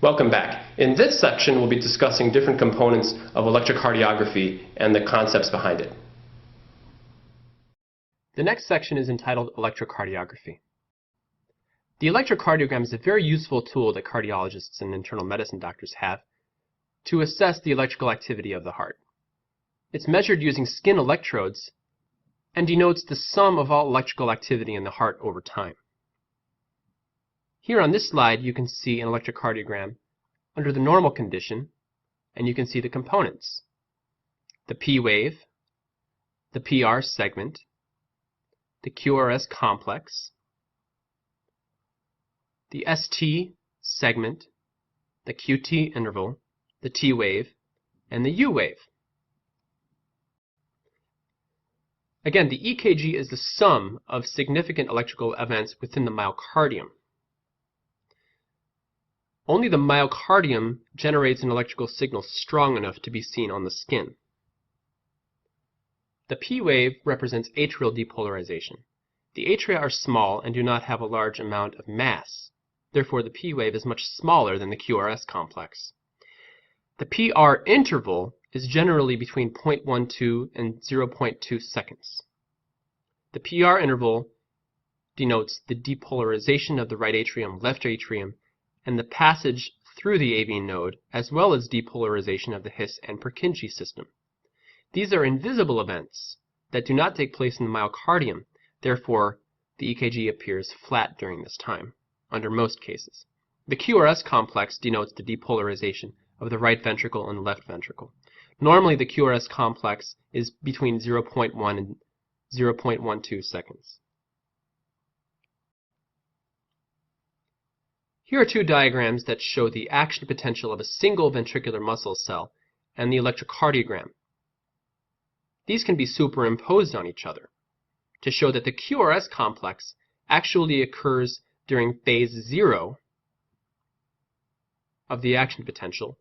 Welcome back. In this section, we'll be discussing different components of electrocardiography and the concepts behind it. The next section is entitled Electrocardiography. The electrocardiogram is a very useful tool that cardiologists and internal medicine doctors have to assess the electrical activity of the heart. It's measured using skin electrodes and denotes the sum of all electrical activity in the heart over time. Here on this slide, you can see an electrocardiogram under the normal condition, and you can see the components: the P wave, the PR segment, the QRS complex, the ST segment, the QT interval, the T wave, and the U wave. Again, the EKG is the sum of significant electrical events within the myocardium. Only the myocardium generates an electrical signal strong enough to be seen on the skin. The P wave represents atrial depolarization. The atria are small and do not have a large amount of mass. Therefore, the P wave is much smaller than the QRS complex. The PR interval is generally between 0.12 and 0.2 seconds. The PR interval denotes the depolarization of the right atrium, left atrium, and the passage through the AV node, as well as depolarization of the His and Purkinje system. These are invisible events that do not take place in the myocardium. Therefore, the EKG appears flat during this time, under most cases. The QRS complex denotes the depolarization of the right ventricle and left ventricle. Normally, the QRS complex is between 0.1 and 0.12 seconds. Here are two diagrams that show the action potential of a single ventricular muscle cell and the electrocardiogram. These can be superimposed on each other to show that the QRS complex actually occurs during phase 0 of the action potential,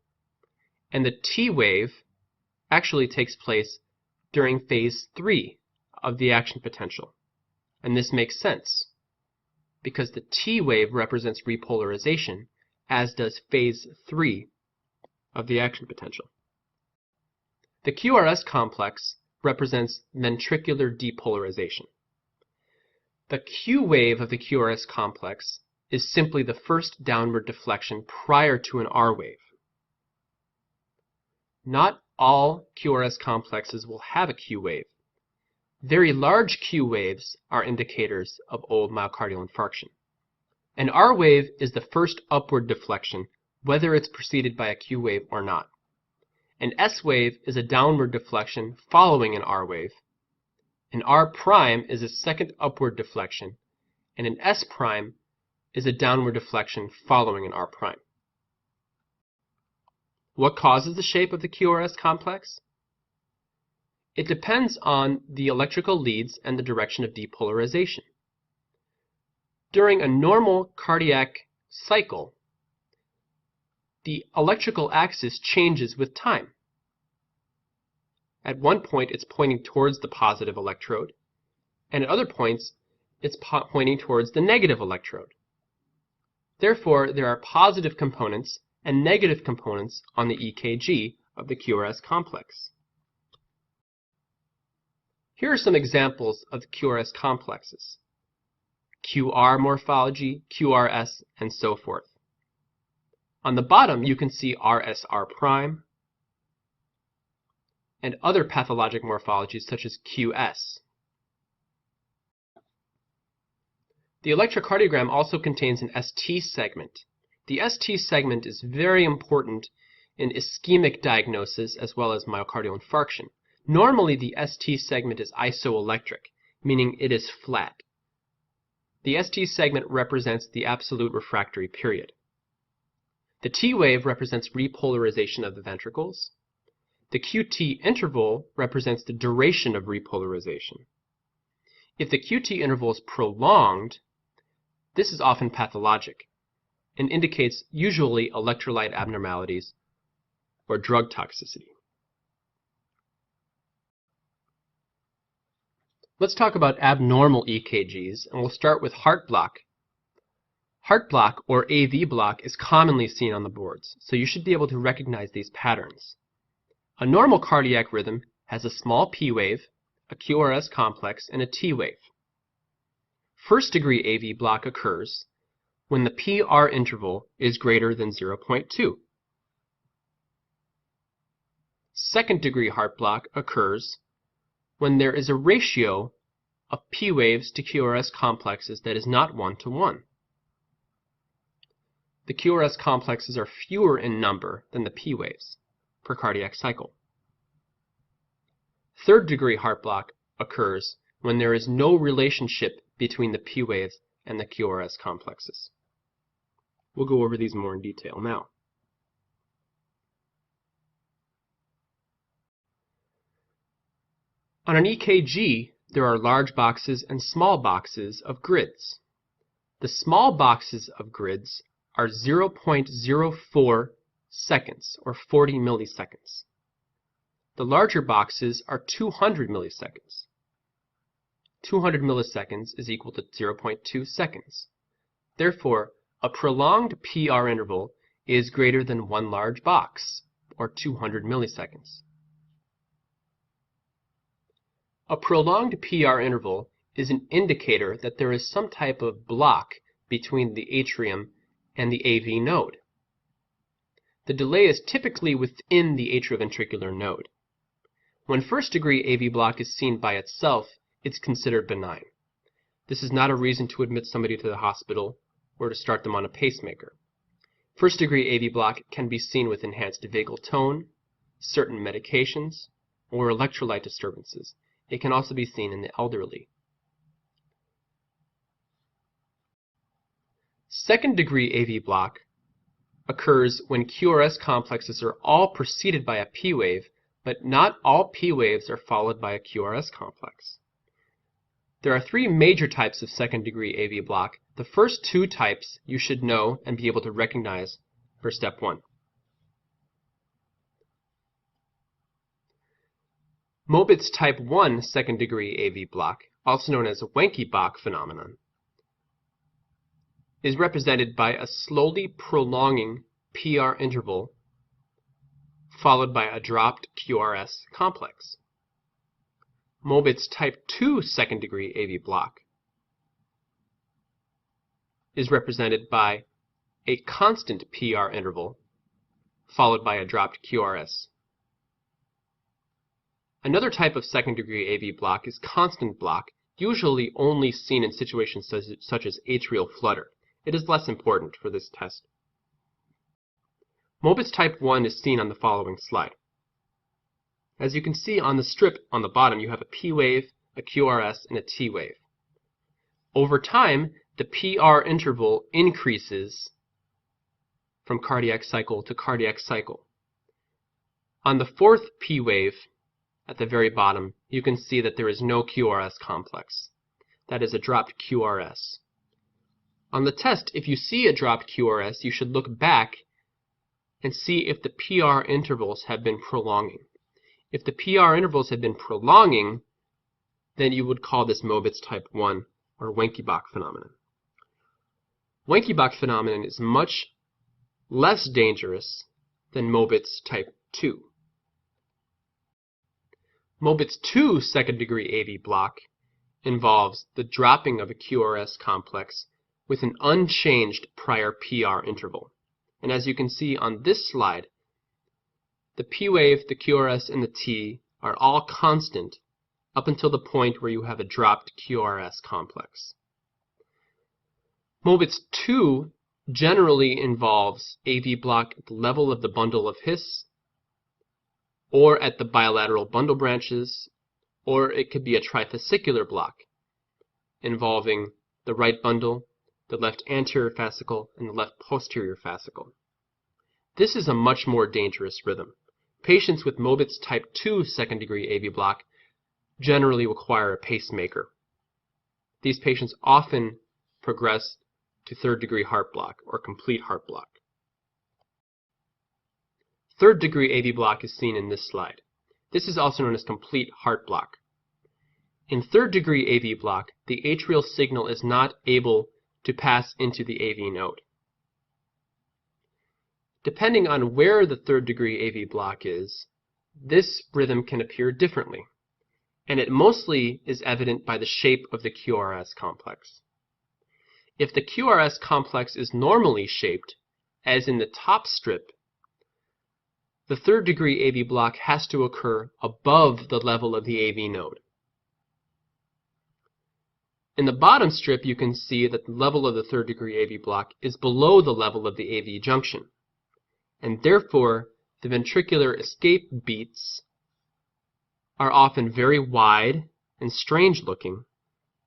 and the T wave actually takes place during phase 3 of the action potential. And this makes sense, because the T wave represents repolarization, as does phase 3 of the action potential. The QRS complex represents ventricular depolarization. The Q wave of the QRS complex is simply the first downward deflection prior to an R wave. Not all QRS complexes will have a Q wave. Very large Q waves are indicators of old myocardial infarction. An R wave is the first upward deflection, whether it's preceded by a Q wave or not. An S wave is a downward deflection following an R wave. An R prime is a second upward deflection, and an S prime is a downward deflection following an R prime. What causes the shape of the QRS complex? It depends on the electrical leads and the direction of depolarization. During a normal cardiac cycle, the electrical axis changes with time. At one point, it's pointing towards the positive electrode, and at other points, it's pointing towards the negative electrode. Therefore, there are positive components and negative components on the EKG of the QRS complex. Here are some examples of the QRS complexes: QR morphology, QRS, and so forth. On the bottom, you can see RSR prime and other pathologic morphologies such as QS. The electrocardiogram also contains an ST segment. The ST segment is very important in ischemic diagnosis as well as myocardial infarction. Normally, the ST segment is isoelectric, meaning it is flat. The ST segment represents the absolute refractory period. The T wave represents repolarization of the ventricles. The QT interval represents the duration of repolarization. If the QT interval is prolonged, this is often pathologic and indicates usually electrolyte abnormalities or drug toxicity. Let's talk about abnormal EKGs, and we'll start with heart block. Heart block, or AV block, is commonly seen on the boards, so you should be able to recognize these patterns. A normal cardiac rhythm has a small P wave, a QRS complex, and a T wave. First-degree AV block occurs when the PR interval is greater than 0.2. Second-degree heart block occurs when there is a ratio of P waves to QRS complexes that is not 1:1. The QRS complexes are fewer in number than the P waves per cardiac cycle. Third-degree heart block occurs when there is no relationship between the P waves and the QRS complexes. We'll go over these more in detail now. On an EKG, there are large boxes and small boxes of grids. The small boxes of grids are 0.04 seconds, or 40 milliseconds. The larger boxes are 200 milliseconds. 200 milliseconds is equal to 0.2 seconds. Therefore, a prolonged PR interval is greater than one large box, or 200 milliseconds. A prolonged PR interval is an indicator that there is some type of block between the atrium and the AV node. The delay is typically within the atrioventricular node. When first-degree AV block is seen by itself, it's considered benign. This is not a reason to admit somebody to the hospital or to start them on a pacemaker. First-degree AV block can be seen with enhanced vagal tone, certain medications, or electrolyte disturbances. It can also be seen in the elderly. Second-degree AV block occurs when QRS complexes are all preceded by a P wave, but not all P waves are followed by a QRS complex. There are three major types of second-degree AV block. The first two types you should know and be able to recognize for step 1. Mobitz type 1 second-degree AV block, also known as a Wenckebach phenomenon, is represented by a slowly prolonging PR interval followed by a dropped QRS complex. Mobitz type 2 second-degree AV block is represented by a constant PR interval followed by a dropped QRS. Another type of second-degree AV block is constant block, usually only seen in situations such as atrial flutter. It is less important for this test. Mobitz type 1 is seen on the following slide. As you can see on the strip on the bottom, you have a P wave, a QRS, and a T wave. Over time, the PR interval increases from cardiac cycle to cardiac cycle. On the fourth P wave, at the very bottom, you can see that there is no QRS complex. That is a dropped QRS. On the test, if you see a dropped QRS, you should look back and see if the PR intervals have been prolonging. If the PR intervals have been prolonging, then you would call this Mobitz type 1 or Wenckebach phenomenon. Wenckebach phenomenon is much less dangerous than Mobitz type 2. Mobitz 2 second-degree AV block involves the dropping of a QRS complex with an unchanged prior PR interval. And as you can see on this slide, the P wave, the QRS, and the T are all constant up until the point where you have a dropped QRS complex. Mobitz 2 generally involves AV block at the level of the bundle of His, or at the bilateral bundle branches, or it could be a trifascicular block involving the right bundle, the left anterior fascicle, and the left posterior fascicle. This is a much more dangerous rhythm. Patients with Mobitz type 2 second-degree AV block generally require a pacemaker. These patients often progress to third-degree heart block or complete heart block. Third-degree AV block is seen in this slide. This is also known as complete heart block. In third-degree AV block, the atrial signal is not able to pass into the AV node. Depending on where the third-degree AV block is, this rhythm can appear differently, and it mostly is evident by the shape of the QRS complex. If the QRS complex is normally shaped, as in the top strip, the third-degree AV block has to occur above the level of the AV node. In the bottom strip, you can see that the level of the third-degree AV block is below the level of the AV junction, and therefore the ventricular escape beats are often very wide and strange-looking,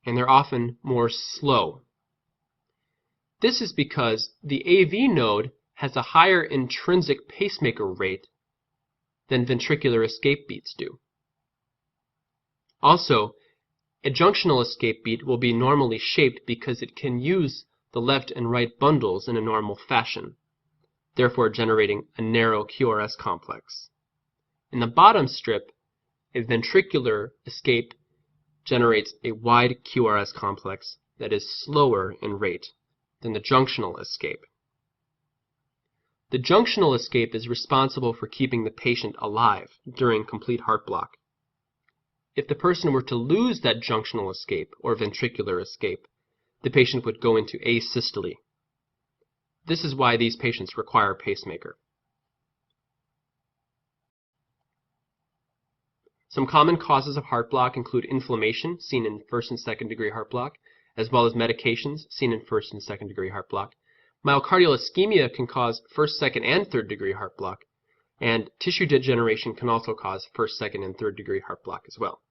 and they're often more slow. This is because the AV node has a higher intrinsic pacemaker rate than ventricular escape beats do. Also, a junctional escape beat will be normally shaped because it can use the left and right bundles in a normal fashion, therefore generating a narrow QRS complex. In the bottom strip, a ventricular escape generates a wide QRS complex that is slower in rate than the junctional escape. The junctional escape is responsible for keeping the patient alive during complete heart block. If the person were to lose that junctional escape or ventricular escape, the patient would go into asystole. This is why these patients require a pacemaker. Some common causes of heart block include inflammation, seen in first and second degree heart block, as well as medications, seen in first and second degree heart block. Myocardial ischemia can cause first, second, and third degree heart block, and tissue degeneration can also cause first, second, and third degree heart block as well.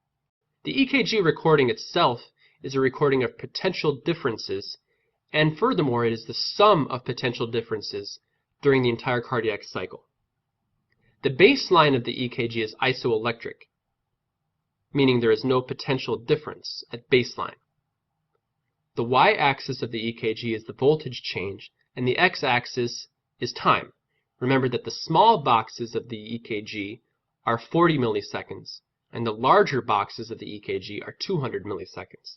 The EKG recording itself is a recording of potential differences, and furthermore, it is the sum of potential differences during the entire cardiac cycle. The baseline of the EKG is isoelectric, meaning there is no potential difference at baseline. The y-axis of the EKG is the voltage change, and the x-axis is time. Remember that the small boxes of the EKG are 40 milliseconds, and the larger boxes of the EKG are 200 milliseconds.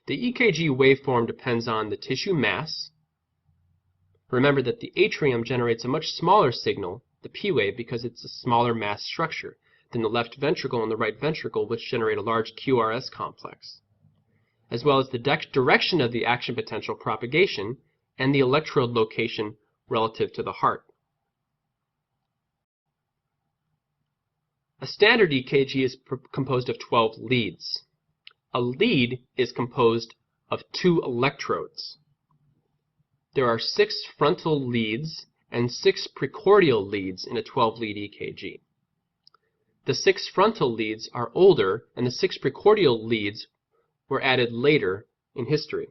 The EKG waveform depends on the tissue mass. Remember that the atrium generates a much smaller signal, the P wave, because it's a smaller mass structure than the left ventricle and the right ventricle, which generate a large QRS complex, as well as the direction of the action potential propagation and the electrode location relative to the heart. A standard EKG is composed of 12 leads. A lead is composed of 2 electrodes. There are 6 frontal leads and 6 precordial leads in a 12-lead EKG. The 6 frontal leads are older, and the 6 precordial leads were added later in history.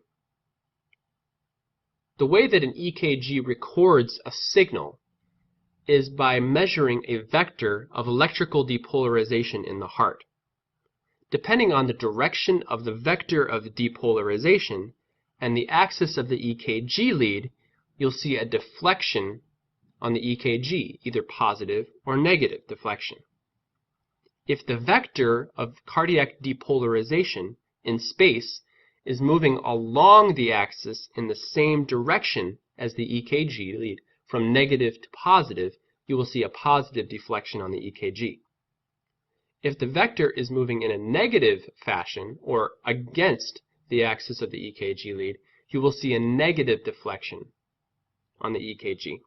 The way that an EKG records a signal is by measuring a vector of electrical depolarization in the heart. Depending on the direction of the vector of depolarization and the axis of the EKG lead, you'll see a deflection on the EKG, either positive or negative deflection. If the vector of cardiac depolarization in space is moving along the axis in the same direction as the EKG lead, from negative to positive, you will see a positive deflection on the EKG. If the vector is moving in a negative fashion, or against the axis of the EKG lead, you will see a negative deflection on the EKG.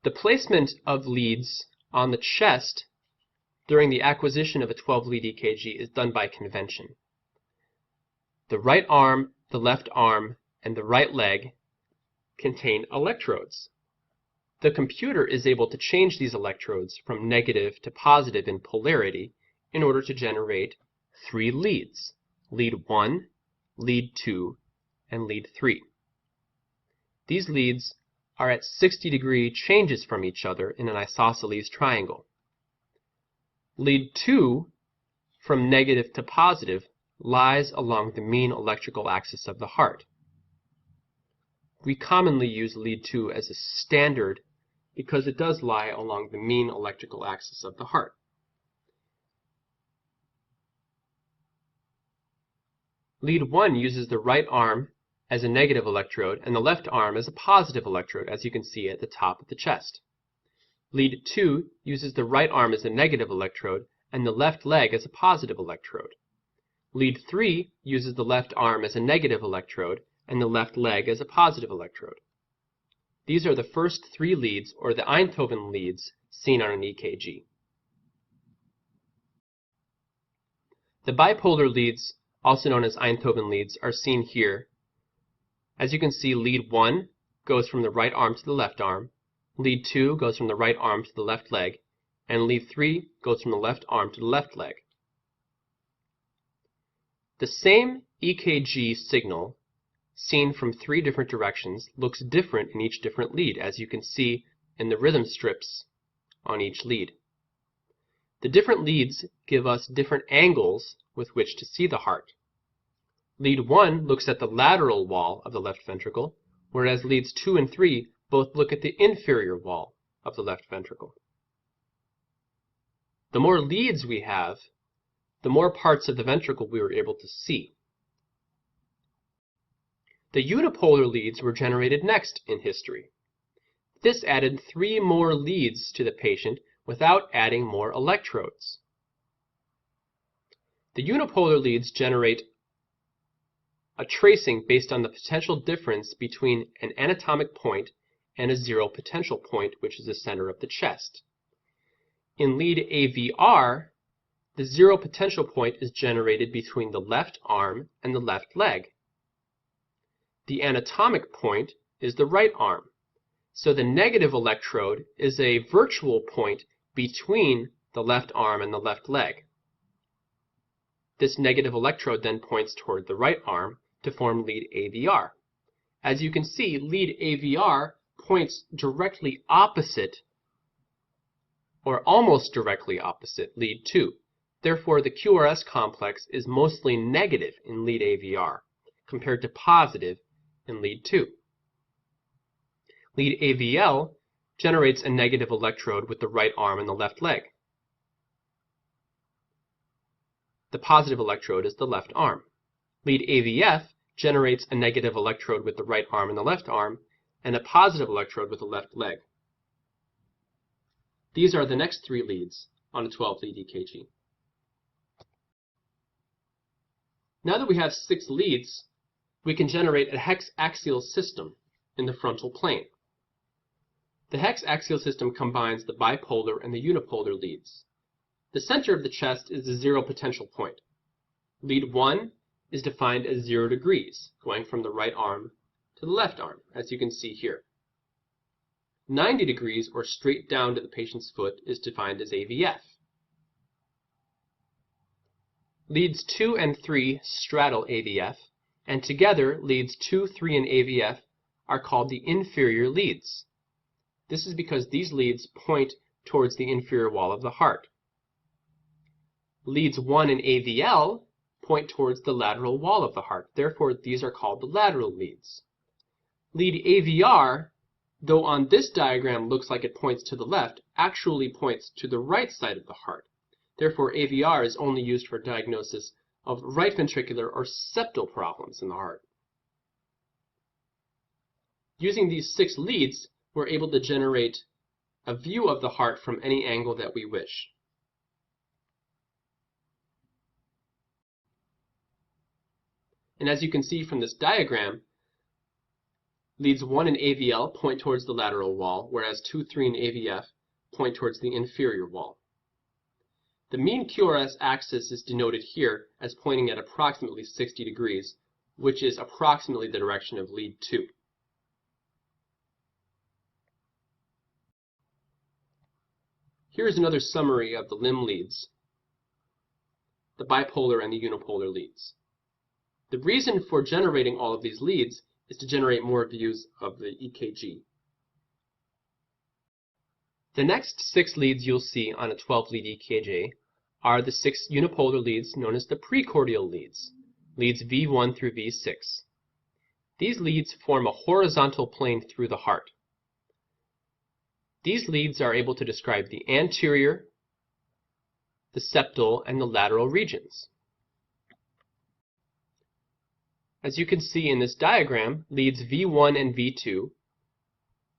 The placement of leads on the chest during the acquisition of a 12-lead EKG is done by convention. The right arm, the left arm, and the right leg contain electrodes. The computer is able to change these electrodes from negative to positive in polarity in order to generate 3 leads: lead 1, lead 2, and lead 3. These leads are at 60-degree changes from each other in an isosceles triangle. Lead 2, from negative to positive, lies along the mean electrical axis of the heart. We commonly use lead 2 as a standard because it does lie along the mean electrical axis of the heart. Lead 1 uses the right arm as a negative electrode and the left arm as a positive electrode, as you can see at the top of the chest. Lead 2 uses the right arm as a negative electrode and the left leg as a positive electrode. Lead 3 uses the left arm as a negative electrode and the left leg as a positive electrode. These are the first 3 leads, or the Einthoven leads, seen on an EKG. The bipolar leads, also known as Einthoven leads, are seen here. As you can see, lead 1 goes from the right arm to the left arm, lead 2 goes from the right arm to the left leg, and lead 3 goes from the left arm to the left leg. The same EKG signal, seen from 3 different directions, looks different in each different lead, as you can see in the rhythm strips on each lead. The different leads give us different angles with which to see the heart. Lead 1 looks at the lateral wall of the left ventricle, whereas leads 2 and 3 both look at the inferior wall of the left ventricle. The more leads we have, the more parts of the ventricle we were able to see. The unipolar leads were generated next in history. This added 3 more leads to the patient without adding more electrodes. The unipolar leads generate a tracing based on the potential difference between an anatomic point and a zero potential point, which is the center of the chest. In lead AVR, the zero potential point is generated between the left arm and the left leg. The anatomic point is the right arm, so the negative electrode is a virtual point between the left arm and the left leg. This negative electrode then points toward the right arm to form lead AVR. As you can see, lead AVR points directly opposite, or almost directly opposite, lead 2. Therefore, the QRS complex is mostly negative in lead AVR, compared to positive in lead 2. Lead AVL generates a negative electrode with the right arm and the left leg. The positive electrode is the left arm. Lead AVF generates a negative electrode with the right arm and the left arm, and a positive electrode with the left leg. These are the next 3 leads on a 12-lead EKG. Now that we have 6 leads, we can generate a hexaxial system in the frontal plane. The hexaxial system combines the bipolar and the unipolar leads. The center of the chest is the zero potential point. Lead 1 is defined as 0 degrees, going from the right arm to the left arm, as you can see here. 90 degrees, or straight down to the patient's foot, is defined as AVF. Leads 2 and 3 straddle AVF, and together leads 2, 3, and AVF are called the inferior leads. This is because these leads point towards the inferior wall of the heart. Leads 1 and AVL point towards the lateral wall of the heart. Therefore, these are called the lateral leads. Lead AVR, though on this diagram looks like it points to the left, actually points to the right side of the heart. Therefore, AVR is only used for diagnosis of right ventricular or septal problems in the heart. Using these 6 leads, we're able to generate a view of the heart from any angle that we wish. And as you can see from this diagram, leads 1 and AVL point towards the lateral wall, whereas 2, 3, and AVF point towards the inferior wall. The mean QRS axis is denoted here as pointing at approximately 60 degrees, which is approximately the direction of lead 2. Here is another summary of the limb leads, the bipolar and the unipolar leads. The reason for generating all of these leads is to generate more views of the EKG. The next 6 leads you'll see on a 12-lead EKG are the 6 unipolar leads known as the precordial leads, leads V1 through V6. These leads form a horizontal plane through the heart. These leads are able to describe the anterior, the septal, and the lateral regions. As you can see in this diagram, leads V1 and V2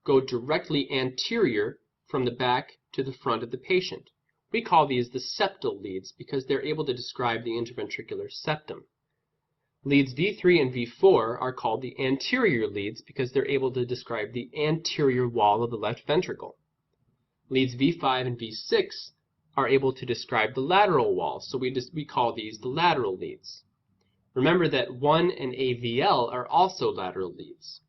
go directly anterior from the back to the front of the patient. We call these the septal leads because they're able to describe the interventricular septum. Leads V3 and V4 are called the anterior leads because they're able to describe the anterior wall of the left ventricle. Leads V5 and V6 are able to describe the lateral wall, so we call these the lateral leads. Remember that 1 and AVL are also lateral leads.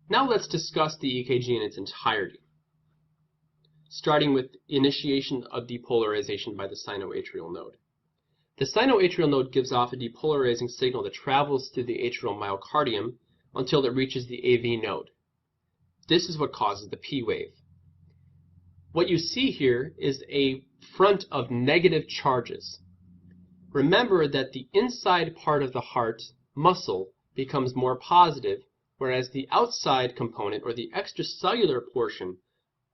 Now let's discuss the EKG in its entirety, starting with initiation of depolarization by the sinoatrial node. The sinoatrial node gives off a depolarizing signal that travels through the atrial myocardium until it reaches the AV node. This is what causes the P wave. What you see here is a front of negative charges. Remember that the inside part of the heart muscle becomes more positive, whereas the outside component, or the extracellular portion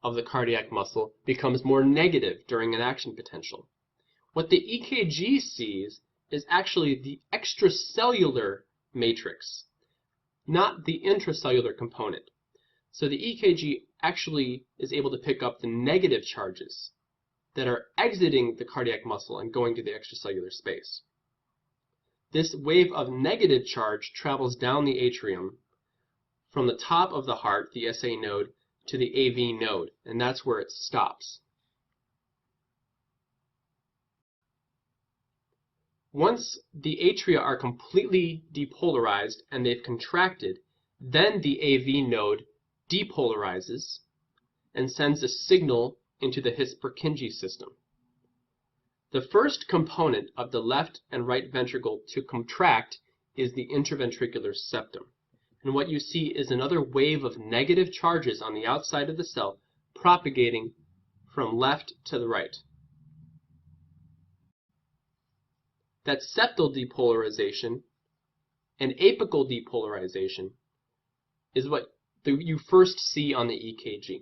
of the cardiac muscle, becomes more negative during an action potential. What the EKG sees is actually the extracellular matrix, not the intracellular component. So the EKG actually is able to pick up the negative charges that are exiting the cardiac muscle and going to the extracellular space. This wave of negative charge travels down the atrium from the top of the heart, the SA node, to the AV node, and that's where it stops. Once the atria are completely depolarized and they've contracted, then the AV node depolarizes and sends a signal into the His-Purkinje system. The first component of the left and right ventricle to contract is the interventricular septum. And what you see is another wave of negative charges on the outside of the cell propagating from left to the right. That septal depolarization and apical depolarization is what you first see on the EKG.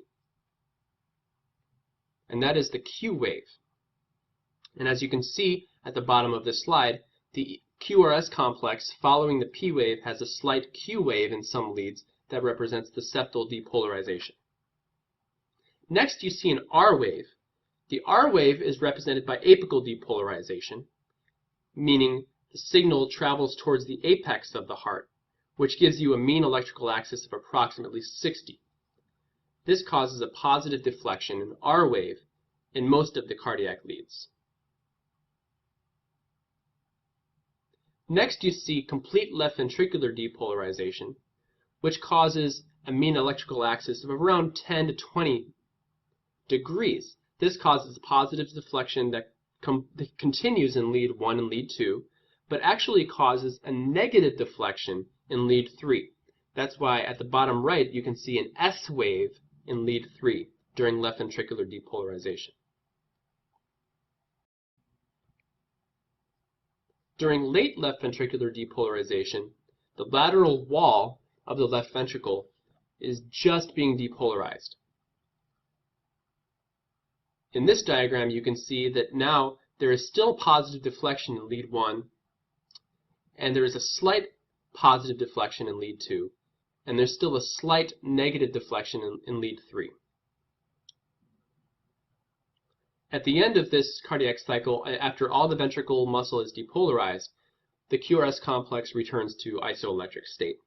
And that is the Q wave. And as you can see at the bottom of this slide, the QRS complex following the P wave has a slight Q wave in some leads that represents the septal depolarization. Next you see an R wave. The R wave is represented by apical depolarization, meaning the signal travels towards the apex of the heart, which gives you a mean electrical axis of approximately 60. This causes a positive deflection in R wave in most of the cardiac leads. Next you see complete left ventricular depolarization, which causes a mean electrical axis of around 10 to 20 degrees. This causes positive deflection that continues in lead 1 and lead 2, but actually causes a negative deflection in lead 3. That's why at the bottom right you can see an S wave in lead 3 during left ventricular depolarization. During late left ventricular depolarization, the lateral wall of the left ventricle is just being depolarized. In this diagram you can see that now there is still positive deflection in lead 1, and there is a slight positive deflection in lead 2, and there's still a slight negative deflection in lead 3. At the end of this cardiac cycle, after all the ventricle muscle is depolarized, the QRS complex returns to isoelectric state.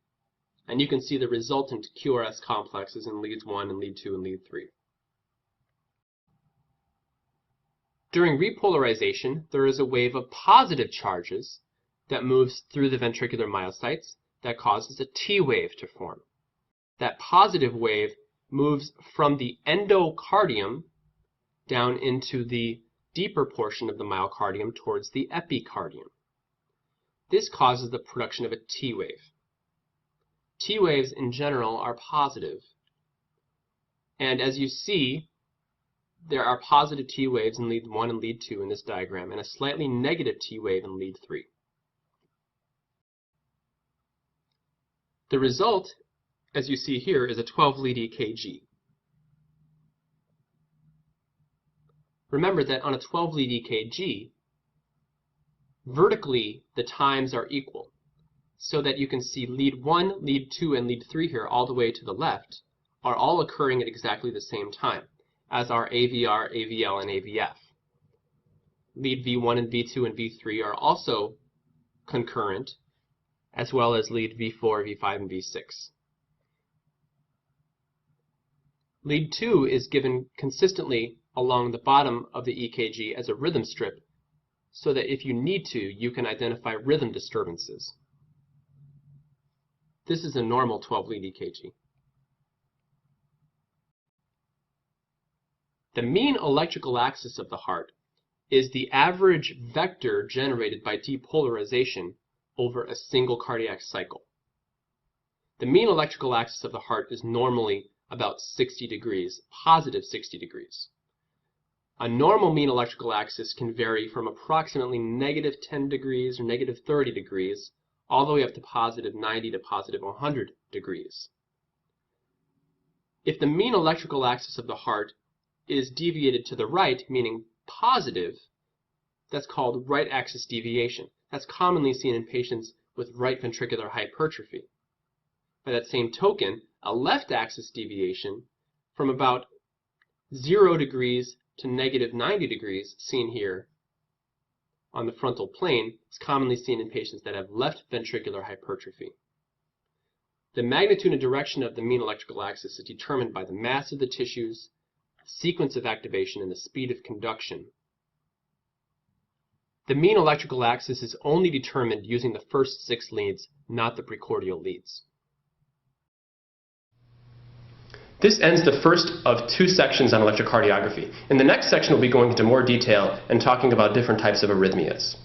And you can see the resultant QRS complexes in leads 1 and lead 2 and lead 3. During repolarization, there is a wave of positive charges that moves through the ventricular myocytes that causes a T wave to form. That positive wave moves from the endocardium down into the deeper portion of the myocardium towards the epicardium. This causes the production of a T wave. T waves in general are positive, and as you see, there are positive T waves in lead 1 and lead 2 in this diagram, and a slightly negative T wave in lead 3. The result, as you see here, is a 12-lead EKG. Remember that on a 12-lead EKG, vertically the times are equal, so that you can see lead 1, lead 2, and lead 3 here all the way to the left are all occurring at exactly the same time, as are AVR, AVL, and AVF. Lead V1 and V2 and V3 are also concurrent, as well as lead V4, V5, and V6. Lead 2 is given consistently along the bottom of the EKG as a rhythm strip, so that if you need to, you can identify rhythm disturbances. This is a normal 12-lead EKG. The mean electrical axis of the heart is the average vector generated by depolarization over a single cardiac cycle. The mean electrical axis of the heart is normally about 60 degrees, positive 60 degrees. A normal mean electrical axis can vary from approximately negative 10 degrees or negative 30 degrees all the way up to positive 90 to positive 100 degrees. If the mean electrical axis of the heart is deviated to the right, meaning positive, that's called right axis deviation. That's commonly seen in patients with right ventricular hypertrophy. By that same token, a left axis deviation from about 0 degrees to negative 90 degrees, seen here on the frontal plane, is commonly seen in patients that have left ventricular hypertrophy. The magnitude and direction of the mean electrical axis is determined by the mass of the tissues, sequence of activation, and the speed of conduction. The mean electrical axis is only determined using the first 6 leads, not the precordial leads. This ends the first of 2 sections on electrocardiography. In the next section, we'll be going into more detail and talking about different types of arrhythmias.